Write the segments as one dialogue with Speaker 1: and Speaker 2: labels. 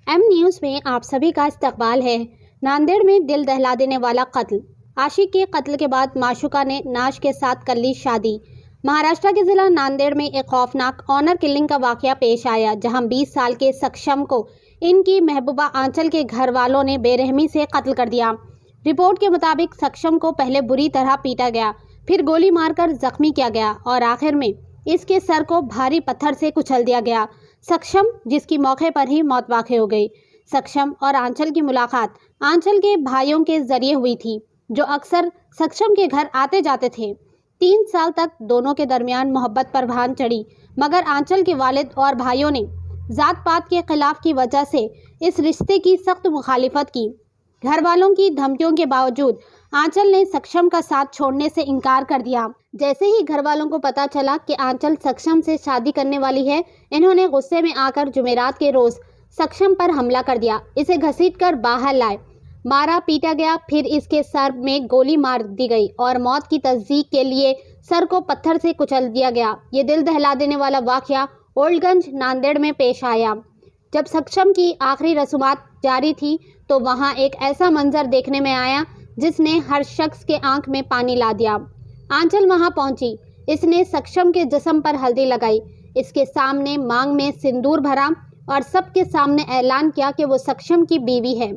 Speaker 1: M news में आप सभी का इस्तकबाल है। नांदेड़ में दिल दहला देने वाला कत्ल। आशिक के कत्ल के बाद माशूका ने नाश के साथ कर ली शादी। महाराष्ट्र के जिला नांदेड़ में एक खौफनाक ऑनर किलिंग का वाकया पेश आया, जहां 20 साल के सक्षम को इनकी महबूबा आंचल के घर वालों ने बेरहमी से कत्ल कर दिया। रिपोर्ट के मुताबिक सक्षम को पहले बुरी तरह पीटा गया, फिर गोली मारकर जख्मी किया गया और आखिर में इसके सर को भारी पत्थर से कुचल दिया गया। सक्षम, जिसकी मौके पर ही मौत वाक़ई हो गई। सक्षम और आंचल की मुलाकात आंचल के भाइयों के जरिए हुई थी, जो अक्सर सक्षम के घर आते जाते थे। 3 साल तक दोनों के दरमियान मोहब्बत परवान चढ़ी, मगर आंचल के वालिद और भाइयों ने जात पात के खिलाफ की वजह से इस रिश्ते की सख्त मुखालिफत की। घर वालों की धमकियों के बावजूद आंचल ने सक्षम का साथ छोड़ने से इनकार कर दिया। जैसे ही घर वालों को पता चला कि आंचल सक्षम से शादी करने वाली है, इन्होंने गुस्से में आकर जुमेरात के रोज सक्षम पर हमला कर दिया। इसे घसीटकर बाहर लाए, मारा पीटा गया, फिर इसके सर में गोली मार दी गई और मौत की तस्दीक के लिए सर को पत्थर से कुचल दिया गया। ये दिल दहला देने वाला वाकया ओल्डगंज नांदेड़ में पेश आया। जब सक्षम की आखिरी रसूमात जारी थी तो वहां एक ऐसा मंजर देखने में आया जिसने हर शख्स के आंख में पानी ला दिया। आंचल वहां पहुंची, इसने सक्षम के जिस्म पर हल्दी लगाई, इसके सामने मांग में सिंदूर भरा और सबके सामने ऐलान किया कि वो सक्षम की बीवी है।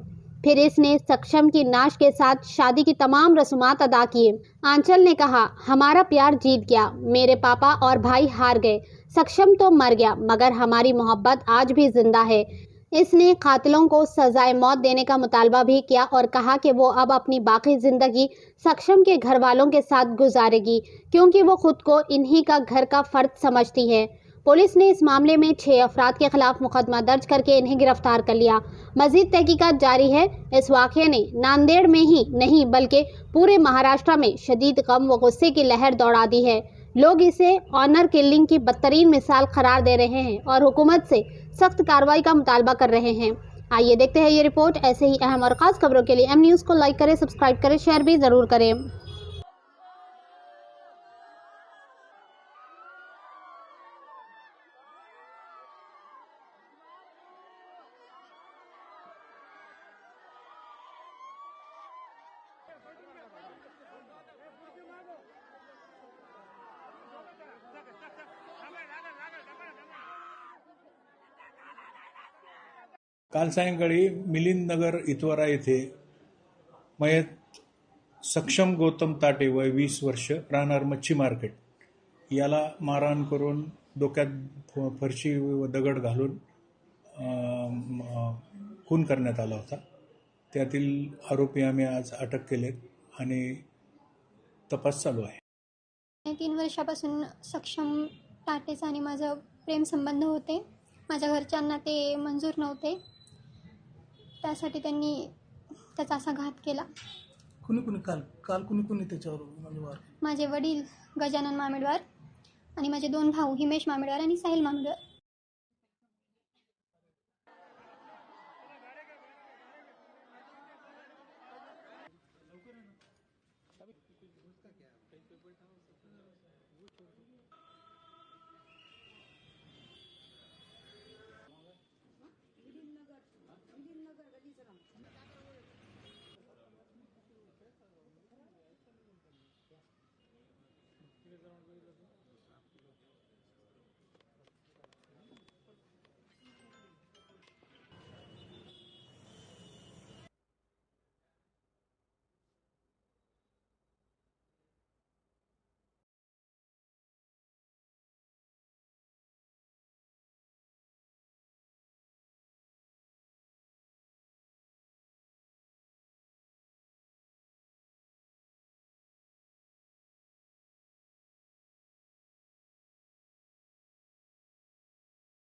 Speaker 1: फिर इसने सक्षम की नाश के साथ शादी की तमाम रसूमात अदा किए। आंचल ने कहा, हमारा प्यार जीत गया, मेरे पापा और भाई हार गए, सक्षम तो मर गया, मगर हमारी मोहब्बत आज भी जिंदा है। इसने कातिलों को सजाए मौत देने का मुतालबा भी किया और कहा कि वो अब अपनी बाकी ज़िंदगी सक्षम के घर वालों के साथ गुजारेगी, क्योंकि वो खुद को इन्हीं का घर का फ़र्द समझती है। पुलिस ने इस मामले में 6 अफराद के खिलाफ मुकदमा दर्ज करके इन्हें गिरफ्तार कर लिया। मजीद तहकीकात जारी है। इस वाक़ये ने नांदेड़ में ही नहीं बल्कि पूरे महाराष्ट्र में शदीद गम व गुस्से की लहर दौड़ा दी है। लोग इसे ऑनर किलिंग की बदतरीन मिसाल करार दे रहे हैं और हुकूमत से सख्त कार्रवाई का मुतालबा कर रहे हैं। आइए देखते हैं ये रिपोर्ट। ऐसे ही अहम और ख़ास खबरों के लिए एम न्यूज़ को लाइक करें, सब्सक्राइब करें, शेयर भी ज़रूर करें।
Speaker 2: काल सायंकाळी मिलिंद नगर इतवारा येथे मयत सक्षम गौतम ताटे वय 20 वर्ष राहणार मच्छी मार्केट याला मारहाण करून डोक्यात फरशी व दगड घालून खून करण्यात आला होता। त्यातील आरोपी आम्ही आज अटक केलेत आणि तपास चालू आहे।
Speaker 3: 3 वर्षापासून सक्षम टाटेचा आणि माझं प्रेम संबंध होते। माझ्या घरच्यांना ते मंजूर नव्हते, त्यासाठी त्यांनी त्याचा असा घात केला।
Speaker 4: कुणी काल कुणी त्याच्यावर वार?
Speaker 3: माझे वडील गजानन मामेडवार आणि माझे 2 भाऊ हिमेश मामेडवार आणि साहिल मामेडवार।